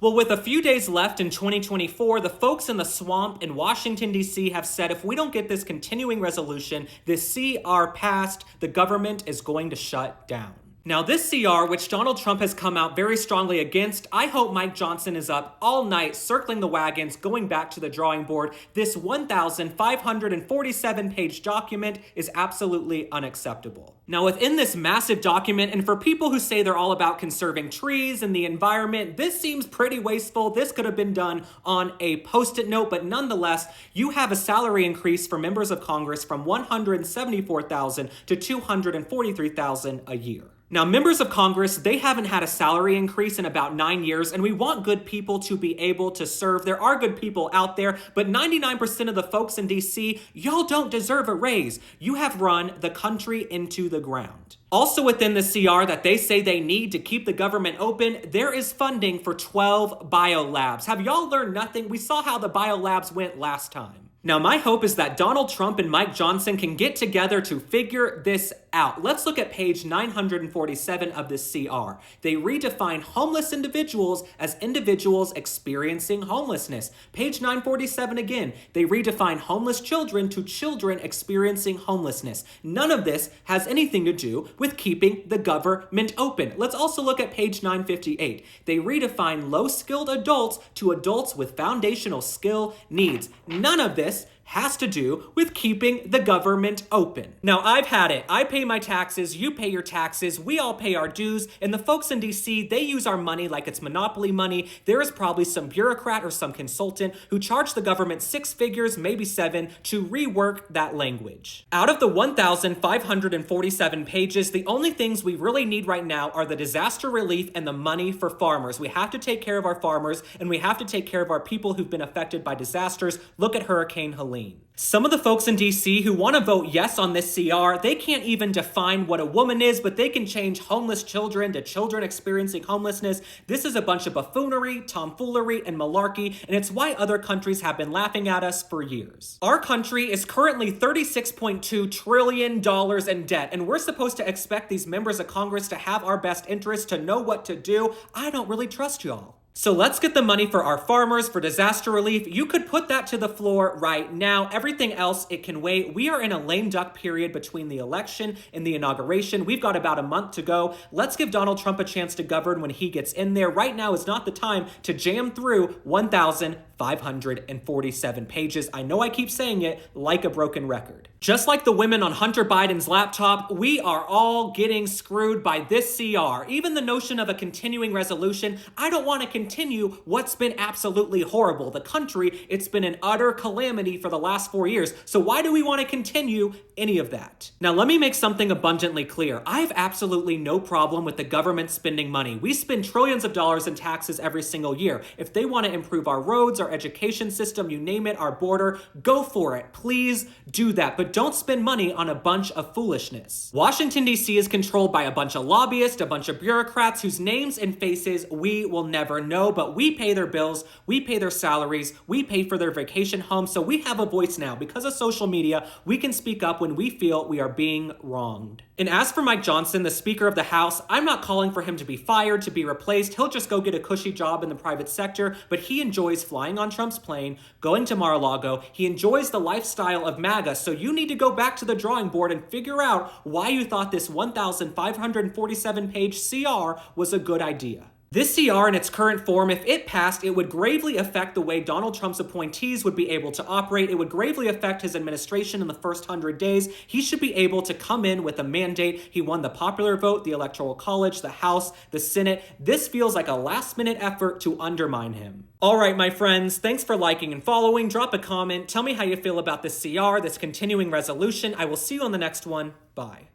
Well, with a few days left in 2024, the folks in the swamp in Washington, D.C. have said if we don't get this continuing resolution, this CR passed, the government is going to shut down. Now, this CR, which Donald Trump has come out very strongly against, I hope Mike Johnson is up all night circling the wagons, going back to the drawing board. This 1,547-page document is absolutely unacceptable. Now, within this massive document, and for people who say they're all about conserving trees and the environment, this seems pretty wasteful. This could have been done on a post-it note, but nonetheless, you have a salary increase for members of Congress from $174,000 to $243,000 a year. Now, members of Congress, they haven't had a salary increase in about 9 years, and we want good people to be able to serve. There are good people out there, but 99% of the folks in DC, y'all don't deserve a raise. You have run the country into the ground. Also within the CR that they say they need to keep the government open, there is funding for 12 biolabs. Have y'all learned nothing? We saw how the biolabs went last time. Now, my hope is that Donald Trump and Mike Johnson can get together to figure this out. Let's look at page 947 of this CR. They redefine homeless individuals as individuals experiencing homelessness. Page 947 again, they redefine homeless children to children experiencing homelessness. None of this has anything to do with keeping the government open. Let's also look at page 958. They redefine low-skilled adults to adults with foundational skill needs. None of this has to do with keeping the government open. Now, I've had it. I pay my taxes, you pay your taxes, we all pay our dues, and the folks in DC, they use our money like it's monopoly money. There is probably some bureaucrat or some consultant who charged the government 6 figures, maybe 7, to rework that language. Out of the 1,547 pages, the only things we really need right now are the disaster relief and the money for farmers. We have to take care of our farmers, and we have to take care of our people who've been affected by disasters. Look at Hurricane Helene. Some of the folks in DC who want to vote yes on this CR, they can't even define what a woman is, but they can change homeless children to children experiencing homelessness. This is a bunch of buffoonery, tomfoolery, and malarkey, and it's why other countries have been laughing at us for years. Our country is currently $36.2 trillion in debt, and we're supposed to expect these members of Congress to have our best interests, to know what to do. I don't really trust y'all. So let's get the money for our farmers, for disaster relief. You could put that to the floor right now. Everything else, it can wait. We are in a lame duck period between the election and the inauguration. We've got about a month to go. Let's give Donald Trump a chance to govern when he gets in there. Right now is not the time to jam through 1,547 pages. I know I keep saying it like a broken record. Just like the women on Hunter Biden's laptop, we are all getting screwed by this CR. Even the notion of a continuing resolution, I don't want to continue what's been absolutely horrible. The country, it's been an utter calamity for the last 4 years. So why do we want to continue any of that? Now, let me make something abundantly clear. I have absolutely no problem with the government spending money. We spend trillions of dollars in taxes every single year. If they want to improve our roads, our education system, you name it, our border, go for it. Please do that. But don't spend money on a bunch of foolishness. Washington, D.C. is controlled by a bunch of lobbyists, a bunch of bureaucrats whose names and faces we will never know, but we pay their bills, we pay their salaries, we pay for their vacation homes, so we have a voice now. Because of social media, we can speak up when we feel we are being wronged. And as for Mike Johnson, the Speaker of the House, I'm not calling for him to be fired, to be replaced. He'll just go get a cushy job in the private sector, but he enjoys flying on Trump's plane, going to Mar-a-Lago. He enjoys the lifestyle of MAGA, so you need to go back to the drawing board and figure out why you thought this 1,547-page CR was a good idea. This CR in its current form, if it passed, it would gravely affect the way Donald Trump's appointees would be able to operate. It would gravely affect his administration in the first 100 days. He should be able to come in with a mandate. He won the popular vote, the Electoral College, the House, the Senate. This feels like a last-minute effort to undermine him. All right, my friends, thanks for liking and following. Drop a comment. Tell me how you feel about this CR, this continuing resolution. I will see you on the next one. Bye.